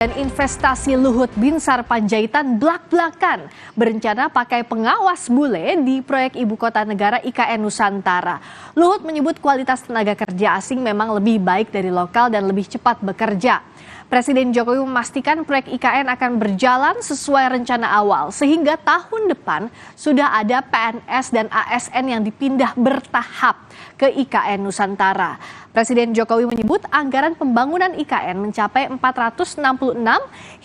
Dan investasi Luhut Binsar Panjaitan blak-blakan berencana pakai pengawas bule di proyek Ibu Kota Negara IKN Nusantara. Luhut menyebut kualitas tenaga kerja asing memang lebih baik dari lokal dan lebih cepat bekerja. Presiden Jokowi memastikan proyek IKN akan berjalan sesuai rencana awal sehingga tahun depan sudah ada PNS dan ASN yang dipindah bertahap ke IKN Nusantara. Presiden Jokowi menyebut anggaran pembangunan IKN mencapai 466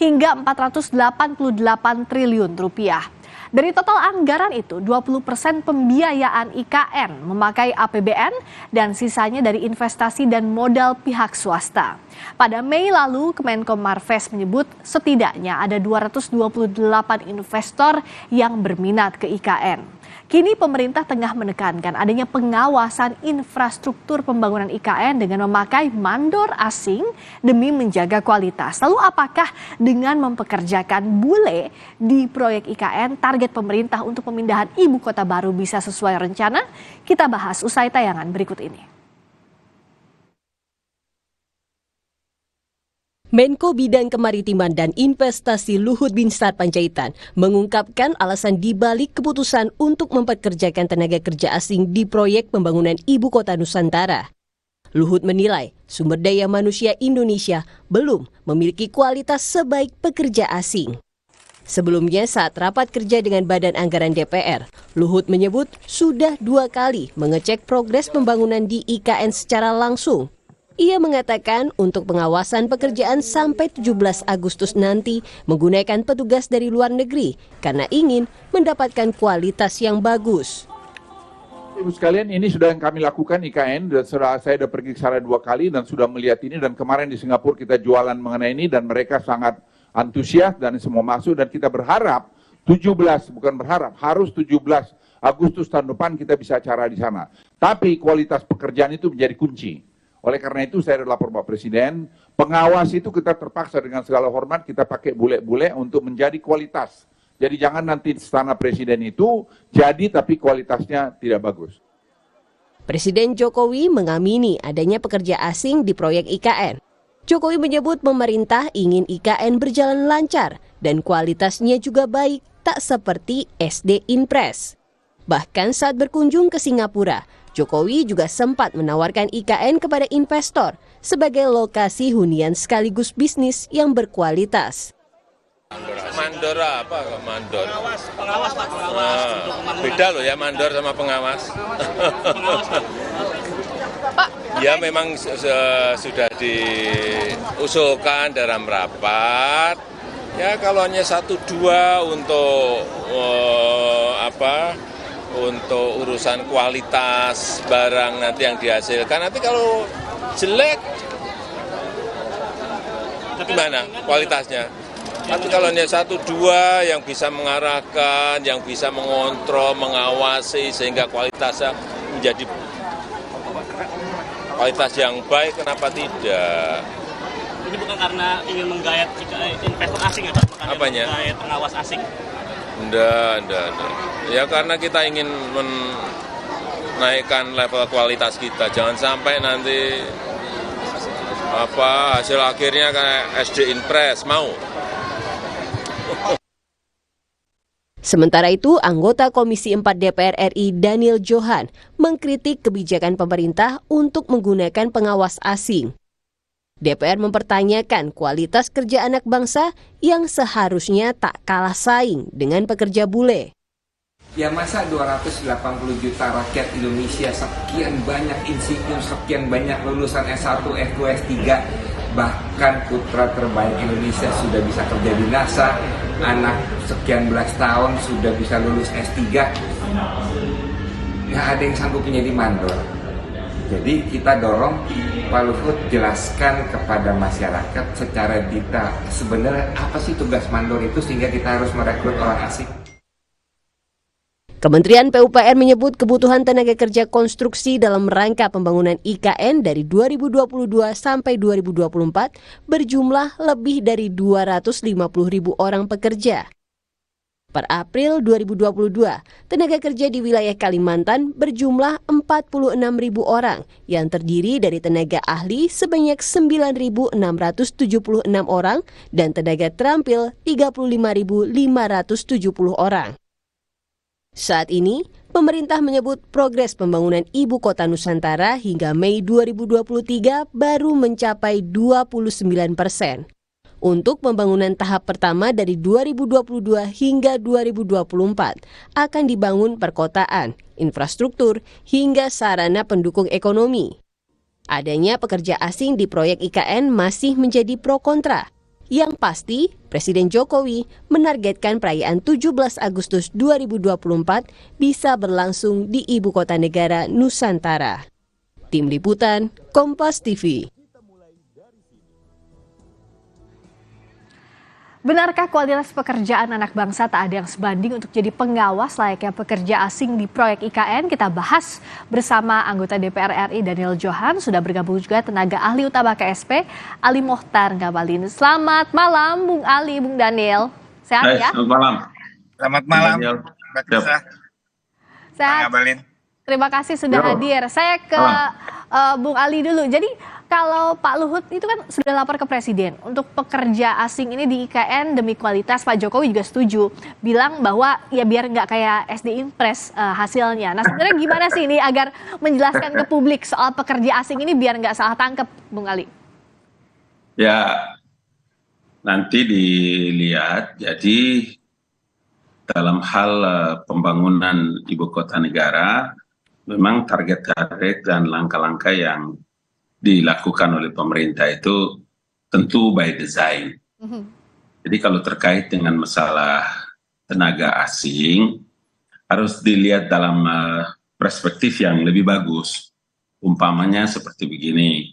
hingga 488 triliun rupiah. Dari total anggaran itu, 20% pembiayaan IKN memakai APBN dan sisanya dari investasi dan modal pihak swasta. Pada Mei lalu, Kemenko Marves menyebut setidaknya ada 228 investor yang berminat ke IKN. Kini pemerintah tengah menekankan adanya pengawasan infrastruktur pembangunan IKN dengan memakai mandor asing demi menjaga kualitas. Lalu apakah dengan mempekerjakan bule di proyek IKN target pemerintah untuk pemindahan ibu kota baru bisa sesuai rencana? Kita bahas usai tayangan berikut ini. Menko Bidang Kemaritiman dan Investasi Luhut Binsar Panjaitan mengungkapkan alasan dibalik keputusan untuk mempekerjakan tenaga kerja asing di proyek pembangunan Ibu Kota Nusantara. Luhut menilai sumber daya manusia Indonesia belum memiliki kualitas sebaik pekerja asing. Sebelumnya saat rapat kerja dengan Badan Anggaran DPR, Luhut menyebut sudah 2 kali mengecek progres pembangunan di IKN secara langsung. Ia mengatakan untuk pengawasan pekerjaan sampai 17 Agustus nanti menggunakan petugas dari luar negeri karena ingin mendapatkan kualitas yang bagus. Ibu sekalian, ini sudah yang kami lakukan IKN, dan saya sudah pergi ke sana 2 kali dan sudah melihat ini, dan kemarin di Singapura kita jualan mengenai ini dan mereka sangat antusias dan semua masuk, dan kita berharap 17, bukan berharap, harus 17 Agustus tahun depan kita bisa acara di sana. Tapi kualitas pekerjaan itu menjadi kunci. Oleh karena itu saya lapor Pak Presiden, pengawas itu kita terpaksa dengan segala hormat kita pakai bule-bule untuk menjadi kualitas. Jadi jangan nanti istana Presiden itu jadi tapi kualitasnya tidak bagus. Presiden Jokowi mengamini adanya pekerja asing di proyek IKN. Jokowi menyebut pemerintah ingin IKN berjalan lancar dan kualitasnya juga baik, tak seperti SD Inpres. Bahkan saat berkunjung ke Singapura, Jokowi juga sempat menawarkan IKN kepada investor sebagai lokasi hunian sekaligus bisnis yang berkualitas. Mandor apa? Mandor. Pengawas Pak. Beda loh ya mandor sama pengawas. Pak, ya memang sudah diusulkan dalam rapat. Ya kalau hanya 1-2 untuk untuk urusan kualitas barang nanti yang dihasilkan. Nanti kalau jelek, gimana kualitasnya? Tapi kalau hanya 1-2 yang bisa mengarahkan, yang bisa mengontrol, mengawasi sehingga kualitasnya menjadi kualitas yang baik, kenapa tidak? Ini bukan karena ingin menggayat investor asing ya Pak? Apanya? Menggayat pengawas asing. Enggak. Ya karena kita ingin menaikkan level kualitas kita. Jangan sampai nanti hasil akhirnya kayak SD Inpres mau. Sementara itu, anggota Komisi 4 DPR RI Daniel Johan mengkritik kebijakan pemerintah untuk menggunakan pengawas asing. DPR mempertanyakan kualitas kerja anak bangsa yang seharusnya tak kalah saing dengan pekerja bule. Ya masa 280 juta rakyat Indonesia, sekian banyak insinyur, sekian banyak lulusan S1, S2, S3, bahkan putra terbaik Indonesia sudah bisa kerja di NASA, anak sekian belas tahun sudah bisa lulus S3, nggak ada yang sanggup menjadi mandor. Jadi kita dorong Pak Luhut jelaskan kepada masyarakat secara detail sebenarnya apa sih tugas mandor itu sehingga kita harus merekrut orang asing. Kementerian PUPR menyebut kebutuhan tenaga kerja konstruksi dalam rangka pembangunan IKN dari 2022 sampai 2024 berjumlah lebih dari 250.000 orang pekerja. Per April 2022, tenaga kerja di wilayah Kalimantan berjumlah 46.000 orang yang terdiri dari tenaga ahli sebanyak 9.676 orang dan tenaga terampil 35.570 orang. Saat ini, pemerintah menyebut progres pembangunan Ibu Kota Nusantara hingga Mei 2023 baru mencapai 29%. Untuk pembangunan tahap pertama dari 2022 hingga 2024 akan dibangun perkotaan, infrastruktur, hingga sarana pendukung ekonomi. Adanya pekerja asing di proyek IKN masih menjadi pro kontra. Yang pasti, Presiden Jokowi menargetkan perayaan 17 Agustus 2024 bisa berlangsung di Ibu Kota Negara Nusantara. Tim Liputan, Kompas TV. Benarkah kualitas pekerjaan anak bangsa tak ada yang sebanding untuk jadi pengawas layaknya pekerja asing di proyek IKN? Kita bahas bersama anggota DPR RI Daniel Johan, sudah bergabung juga tenaga ahli utama KSP Ali Mohtar Ngabalin. Selamat malam Bung Ali, Bung Daniel. Sehat ya? Selamat malam. Selamat malam, Mbak Tisa. Sehat. Ngabalin. Terima kasih sudah hadir. Saya ke Bung Ali dulu. Jadi kalau Pak Luhut itu kan sudah lapor ke Presiden untuk pekerja asing ini di IKN demi kualitas, Pak Jokowi juga setuju. Bilang bahwa ya biar nggak kayak SD Impres hasilnya. Nah sebenarnya gimana sih ini agar menjelaskan ke publik soal pekerja asing ini biar nggak salah tangkap, Bung Ali? Ya, nanti dilihat. Jadi dalam hal pembangunan ibu kota negara, memang target-target dan langkah-langkah yang dilakukan oleh pemerintah itu tentu by design. Jadi kalau terkait dengan masalah tenaga asing, harus dilihat dalam perspektif yang lebih bagus. Umpamanya seperti begini,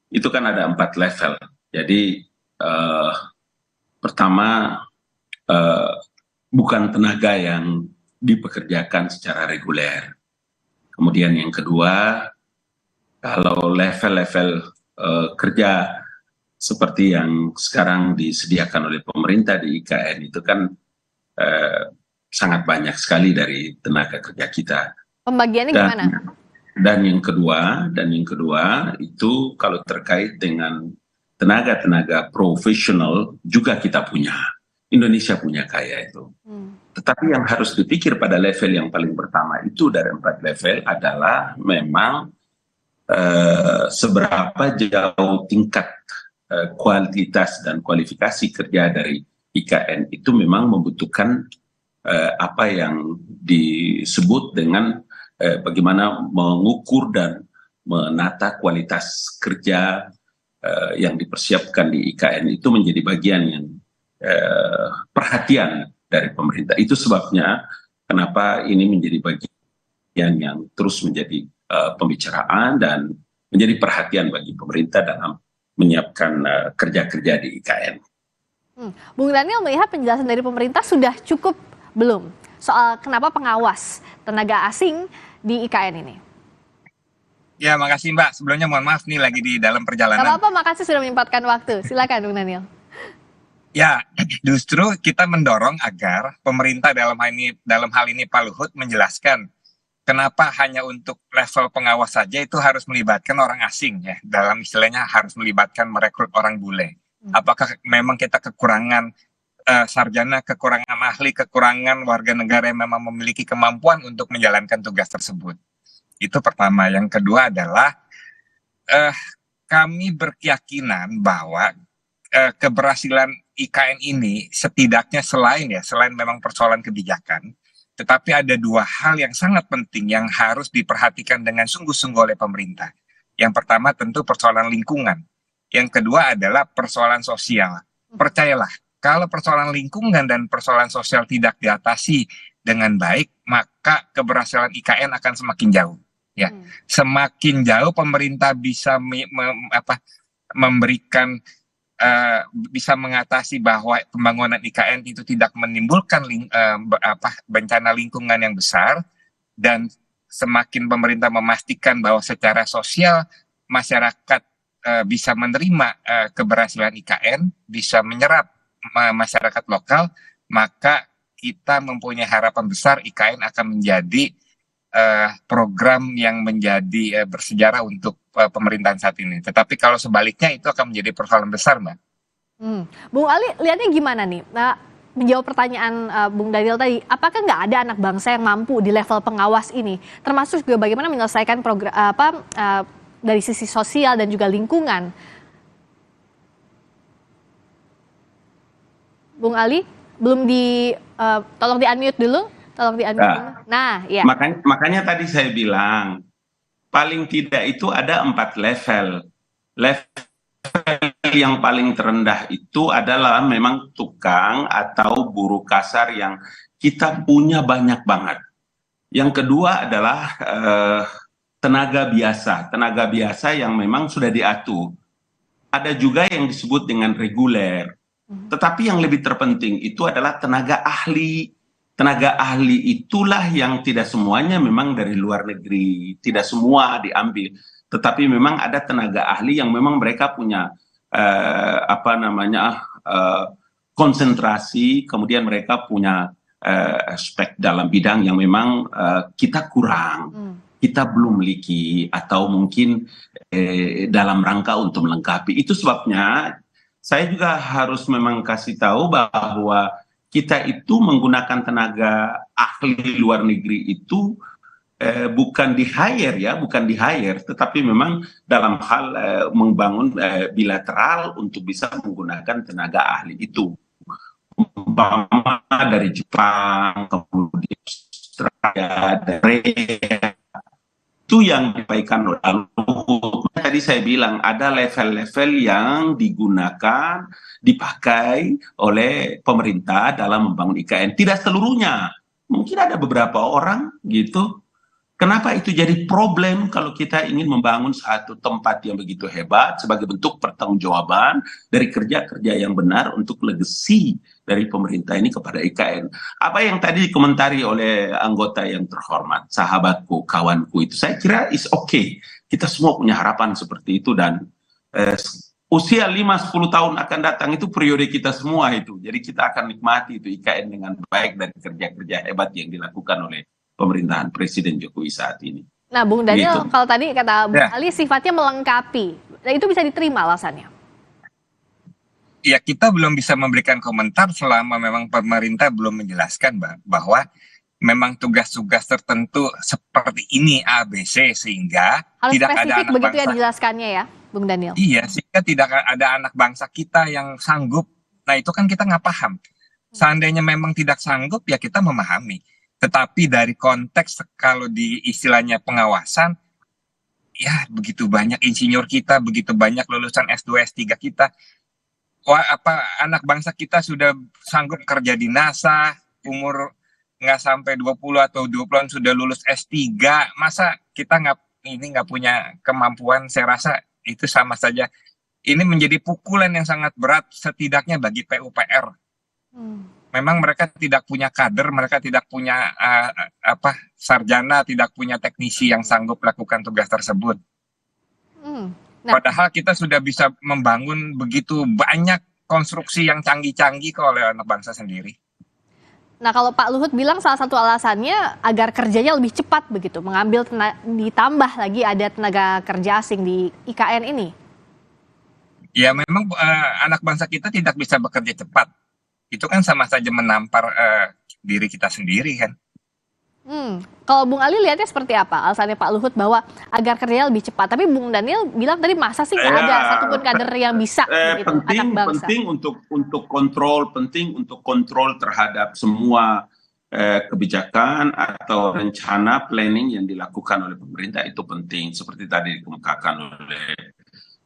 itu kan ada 4 level. Jadi pertama, bukan tenaga yang dipekerjakan secara reguler. Kemudian yang kedua, kalau level-level kerja seperti yang sekarang disediakan oleh pemerintah di IKN itu kan sangat banyak sekali dari tenaga kerja kita. Pembagiannya gimana? Dan yang kedua itu kalau terkait dengan tenaga-tenaga profesional juga kita punya. Indonesia punya kaya itu. Tetapi yang harus dipikir pada level yang paling pertama itu dari 4 level adalah memang seberapa jauh tingkat kualitas dan kualifikasi kerja dari IKN itu memang membutuhkan apa yang disebut dengan bagaimana mengukur dan menata kualitas kerja yang dipersiapkan di IKN itu menjadi bagian yang perhatian dari pemerintah. Itu sebabnya kenapa ini menjadi bagian yang terus menjadi pembicaraan dan menjadi perhatian bagi pemerintah dalam menyiapkan kerja-kerja di IKN. Bung Daniel melihat penjelasan dari pemerintah sudah cukup belum soal kenapa pengawas tenaga asing di IKN ini? Ya, makasih Mbak. Sebelumnya mohon maaf nih lagi di dalam perjalanan. Gak apa-apa, makasih sudah menyempatkan waktu. Silakan Bung Daniel. Ya, justru kita mendorong agar pemerintah dalam hal ini Pak Luhut menjelaskan kenapa hanya untuk level pengawas saja itu harus melibatkan orang asing ya. Dalam istilahnya harus melibatkan merekrut orang bule. Apakah memang kita kekurangan sarjana, kekurangan ahli, kekurangan warga negara yang memang memiliki kemampuan untuk menjalankan tugas tersebut? Itu pertama. Yang kedua adalah kami berkeyakinan bahwa keberhasilan IKN ini setidaknya selain memang persoalan kebijakan, tetapi ada 2 hal yang sangat penting yang harus diperhatikan dengan sungguh-sungguh oleh pemerintah. Yang pertama tentu persoalan lingkungan. Yang kedua adalah persoalan sosial. Percayalah, kalau persoalan lingkungan dan persoalan sosial tidak diatasi dengan baik, maka keberhasilan IKN akan semakin jauh. Ya, semakin jauh pemerintah bisa memberikan bisa mengatasi bahwa pembangunan IKN itu tidak menimbulkan bencana lingkungan yang besar, dan semakin pemerintah memastikan bahwa secara sosial masyarakat bisa menerima keberhasilan IKN, bisa menyerap masyarakat lokal, maka kita mempunyai harapan besar IKN akan menjadi program yang menjadi bersejarah untuk pemerintahan saat ini. Tetapi kalau sebaliknya itu akan menjadi persoalan besar, Mbak. Bung Ali, lihatnya gimana nih? Nah, menjawab pertanyaan Bung Daniel tadi, apakah nggak ada anak bangsa yang mampu di level pengawas ini? Termasuk juga bagaimana menyelesaikan program dari sisi sosial dan juga lingkungan. Bung Ali, belum tolong di-unmute dulu. Tolong di-unmute dulu. Nah, ya. Makanya tadi saya bilang, paling tidak itu ada 4 level. Level yang paling terendah itu adalah memang tukang atau buruh kasar yang kita punya banyak banget. Yang kedua adalah tenaga biasa yang memang sudah diatur. Ada juga yang disebut dengan reguler. Tetapi yang lebih terpenting itu adalah tenaga ahli. Tenaga ahli itulah yang tidak semuanya memang dari luar negeri, tidak semua diambil. Tetapi memang ada tenaga ahli yang memang mereka punya konsentrasi, kemudian mereka punya aspek dalam bidang yang memang kita kurang, kita belum miliki, atau mungkin dalam rangka untuk melengkapi. Itu sebabnya saya juga harus memang kasih tahu bahwa kita itu menggunakan tenaga ahli luar negeri itu bukan di hire, tetapi memang dalam hal membangun bilateral untuk bisa menggunakan tenaga ahli itu. Umpama dari Jepang, kemudian Australia, dari itu yang disampaikan oleh Luhut. Tadi saya bilang ada level-level yang digunakan, dipakai oleh pemerintah dalam membangun IKN. Tidak seluruhnya, mungkin ada beberapa orang gitu. Kenapa itu jadi problem kalau kita ingin membangun satu tempat yang begitu hebat sebagai bentuk pertanggungjawaban dari kerja-kerja yang benar untuk legasi dari pemerintah ini kepada IKN. Apa yang tadi dikomentari oleh anggota yang terhormat, sahabatku, kawanku itu, saya kira is okay. Kita semua punya harapan seperti itu dan usia 5-10 tahun akan datang itu periode kita semua itu. Jadi kita akan nikmati itu IKN dengan baik dari kerja-kerja hebat yang dilakukan oleh pemerintahan Presiden Jokowi saat ini. Nah, Bung Daniel, gitu. kalau tadi kata Bung Ali sifatnya melengkapi, nah, itu bisa diterima alasannya? Ya, kita belum bisa memberikan komentar selama memang pemerintah belum menjelaskan bahwa memang tugas-tugas tertentu seperti ini ABC, sehingga harus tidak ada spesifik anak begitu bangsa. ya dijelaskannya ya, Bung Daniel? Iya, sehingga tidak ada anak bangsa kita yang sanggup. Nah, itu kan kita nggak paham. Seandainya memang tidak sanggup, ya kita memahami. Tetapi dari konteks kalau di istilahnya pengawasan, ya begitu banyak insinyur kita, begitu banyak lulusan S2, S3 kita. Anak bangsa kita sudah sanggup kerja di NASA, umur nggak sampai 20 atau 20-an sudah lulus S3. Masa kita nggak punya kemampuan? Saya rasa itu sama saja. Ini menjadi pukulan yang sangat berat setidaknya bagi PUPR. Memang mereka tidak punya kader, mereka tidak punya sarjana, tidak punya teknisi yang sanggup melakukan tugas tersebut. Nah, Padahal kita sudah bisa membangun begitu banyak konstruksi yang canggih-canggih oleh anak bangsa sendiri. nah, kalau Pak Luhut bilang salah satu alasannya agar kerjanya lebih cepat begitu, ditambah lagi ada tenaga kerja asing di IKN ini. Ya memang anak bangsa kita tidak bisa bekerja cepat. Itu kan sama saja menampar diri kita sendiri kan. Kalau Bung Ali lihatnya seperti apa alasannya Pak Luhut bahwa agar kerjanya lebih cepat? Tapi Bung Daniel bilang tadi masa sih nggak ada satupun kader yang bisa begitu, anak bangsa. Penting untuk kontrol terhadap semua kebijakan atau rencana planning yang dilakukan oleh pemerintah itu penting. Seperti tadi dikemukakan oleh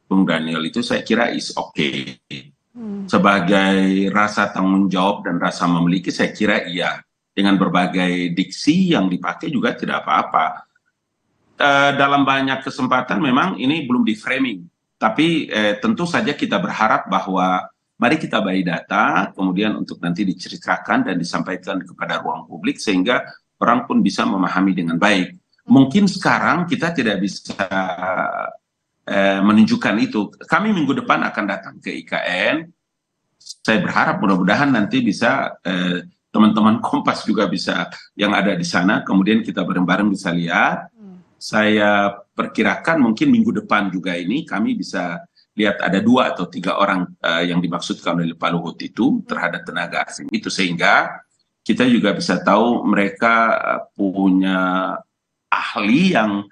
Bung Daniel itu saya kira is okay. Sebagai rasa tanggung jawab dan rasa memiliki, saya kira iya. Dengan berbagai diksi yang dipakai juga tidak apa-apa. Dalam banyak kesempatan memang ini belum di framing. Tapi tentu saja kita berharap bahwa mari kita buy data, kemudian untuk nanti diceritakan dan disampaikan kepada ruang publik sehingga orang pun bisa memahami dengan baik. Mungkin sekarang kita tidak bisa menunjukkan itu. Kami minggu depan akan datang ke IKN. Saya berharap mudah-mudahan nanti bisa teman-teman Kompas juga bisa yang ada di sana, kemudian kita bareng-bareng bisa lihat. Saya perkirakan mungkin minggu depan juga ini kami bisa lihat ada 2 atau 3 orang yang dimaksudkan oleh Pak Luhut itu terhadap tenaga asing itu, sehingga kita juga bisa tahu mereka punya ahli yang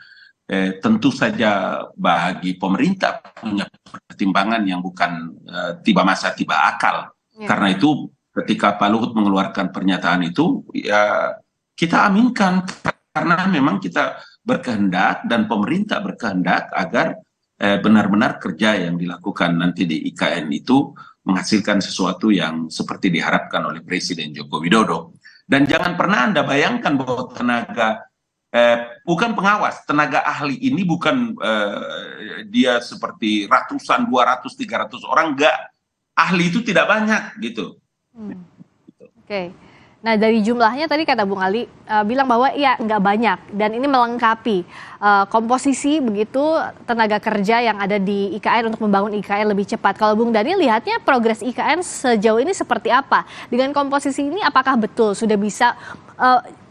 tentu saja bagi pemerintah punya pertimbangan yang bukan tiba masa tiba akal. Karena itu ketika Pak Luhut mengeluarkan pernyataan itu, ya kita aminkan karena memang kita berkehendak dan pemerintah berkehendak agar benar-benar kerja yang dilakukan nanti di IKN itu menghasilkan sesuatu yang seperti diharapkan oleh Presiden Joko Widodo. Dan jangan pernah Anda bayangkan bahwa tenaga bukan pengawas, tenaga ahli ini bukan dia seperti ratusan, 200, 300 orang, enggak. Ahli itu tidak banyak gitu. Oke. Nah, dari jumlahnya tadi kata Bung Ali bilang bahwa ya nggak banyak dan ini melengkapi komposisi begitu tenaga kerja yang ada di IKN untuk membangun IKN lebih cepat. Kalau Bung Daniel lihatnya progres IKN sejauh ini seperti apa? Dengan komposisi ini apakah betul sudah bisa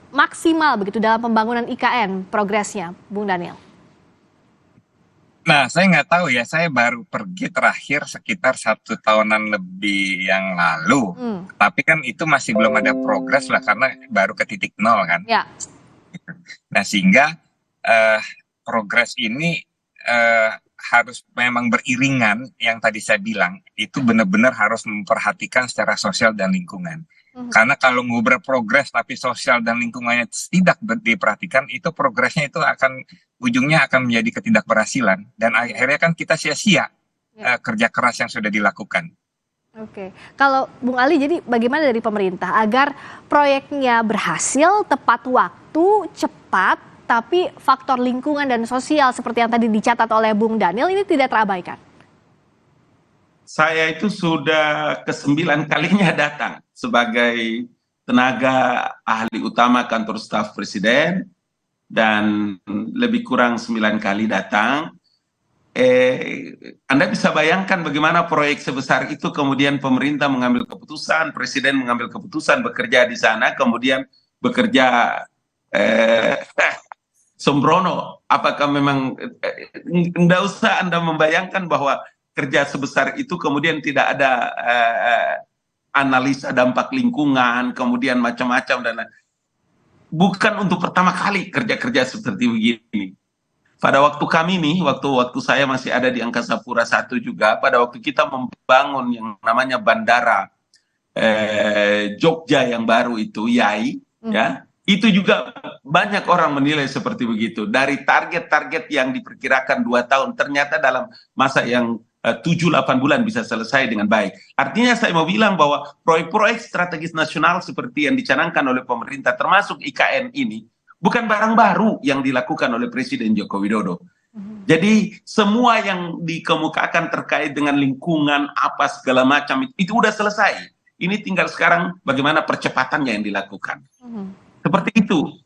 maksimal begitu dalam pembangunan IKN progresnya, Bung Daniel? Nah, saya nggak tahu ya, saya baru pergi terakhir sekitar 1 tahunan lebih yang lalu. Tapi kan itu masih belum ada progres lah, karena baru ke titik 0 kan. Ya. Nah, sehingga progres ini harus memang beriringan, yang tadi saya bilang, itu benar-benar harus memperhatikan secara sosial dan lingkungan. Karena kalau mau berprogres tapi sosial dan lingkungannya tidak diperhatikan, itu progresnya itu ujungnya akan menjadi ketidakberhasilan dan akhirnya kan kita sia-sia kerja keras yang sudah dilakukan. Oke, kalau Bung Ali, jadi bagaimana dari pemerintah agar proyeknya berhasil, tepat waktu, cepat, tapi faktor lingkungan dan sosial seperti yang tadi dicatat oleh Bung Daniel ini tidak terabaikan? Saya itu sudah ke-9 kalinya datang sebagai tenaga ahli utama kantor staf presiden dan lebih kurang 9 kali datang. Anda bisa bayangkan bagaimana proyek sebesar itu kemudian pemerintah mengambil keputusan, presiden mengambil keputusan bekerja di sana, kemudian bekerja sembrono. Apakah memang tidak usah Anda membayangkan bahwa kerja sebesar itu kemudian tidak ada analisa dampak lingkungan, kemudian macam-macam dan bukan untuk pertama kali kerja-kerja seperti begini. Pada waktu kami nih, waktu saya masih ada di Angkasa Pura I juga, pada waktu kita membangun yang namanya bandara Jogja yang baru itu, YAI, ya, itu juga banyak orang menilai seperti begitu. Dari target-target yang diperkirakan 2 tahun, ternyata dalam masa yang 7-8 bulan bisa selesai dengan baik. Artinya saya mau bilang bahwa proyek-proyek strategis nasional seperti yang dicanangkan oleh pemerintah, termasuk IKN ini, bukan barang baru yang dilakukan oleh Presiden Joko Widodo. Jadi semua yang dikemukakan terkait dengan lingkungan, apa segala macam, itu udah selesai. Ini tinggal sekarang bagaimana percepatannya yang dilakukan. Seperti itu.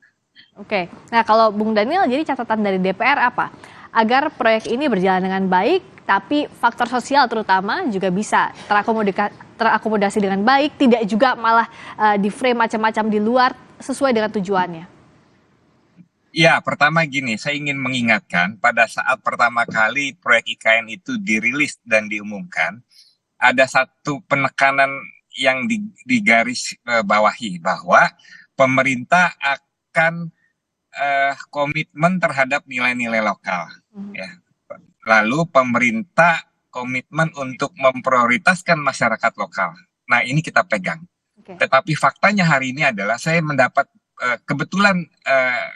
Oke, nah kalau Bung Daniel, jadi catatan dari DPR apa? Agar proyek ini berjalan dengan baik, tapi faktor sosial terutama juga bisa terakomodasi dengan baik, tidak juga malah di frame macam-macam di luar sesuai dengan tujuannya. Ya, pertama gini, saya ingin mengingatkan pada saat pertama kali proyek IKN itu dirilis dan diumumkan, ada satu penekanan yang digaris bawahi bahwa pemerintah akan komitmen terhadap nilai-nilai lokal. Ya. Lalu pemerintah komitmen untuk memprioritaskan masyarakat lokal. Nah, ini kita pegang. Tetapi faktanya hari ini adalah saya mendapat kebetulan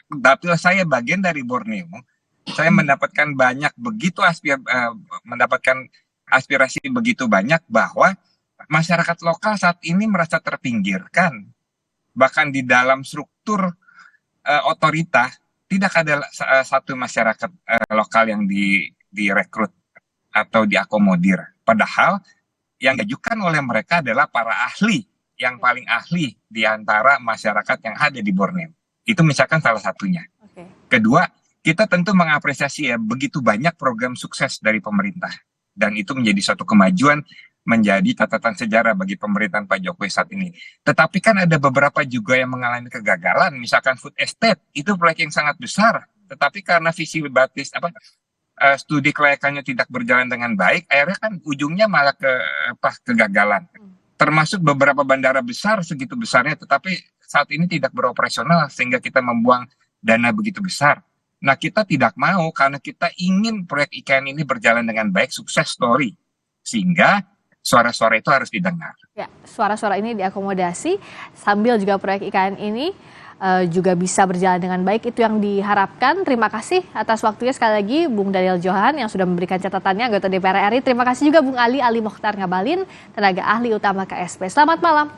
dapil saya bagian dari Borneo. Saya mendapatkan mendapatkan aspirasi begitu banyak bahwa masyarakat lokal saat ini merasa terpinggirkan. Bahkan di dalam struktur otorita tidak ada satu masyarakat lokal yang direkrut atau diakomodir. Padahal yang diajukan oleh mereka adalah para ahli, yang paling ahli di antara masyarakat yang ada di Borneo. Itu misalkan salah satunya. Kedua, kita tentu mengapresiasi ya begitu banyak program sukses dari pemerintah. Dan itu menjadi suatu kemajuan menjadi catatan sejarah bagi pemerintahan Pak Jokowi saat ini. Tetapi kan ada beberapa juga yang mengalami kegagalan, misalkan food estate, itu proyek yang sangat besar, tetapi karena studi kelayakannya tidak berjalan dengan baik, akhirnya kan ujungnya malah kegagalan. Termasuk beberapa bandara besar segitu besarnya, tetapi saat ini tidak beroperasional sehingga kita membuang dana begitu besar. Nah, kita tidak mau karena kita ingin proyek IKN ini berjalan dengan baik, sukses story. Sehingga suara-suara itu harus didengar. Ya, suara-suara ini diakomodasi sambil juga proyek IKN ini juga bisa berjalan dengan baik. Itu yang diharapkan. Terima kasih atas waktunya sekali lagi Bung Daniel Johan yang sudah memberikan catatannya, anggota DPR RI. Terima kasih juga Bung Ali Mokhtar Ngabalin, tenaga ahli utama KSP. Selamat malam.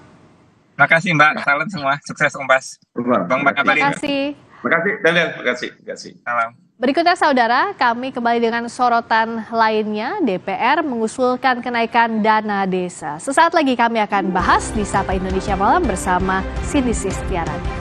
Terima kasih Mbak, salam semua, sukses Umbas. Bang Ngabalin. Terima kasih. Terima kasih Daniel, terima kasih. Salam. Berikutnya saudara, kami kembali dengan sorotan lainnya. DPR mengusulkan kenaikan dana desa. Sesaat lagi kami akan bahas di Sapa Indonesia Malam bersama Cindy Sistiarani.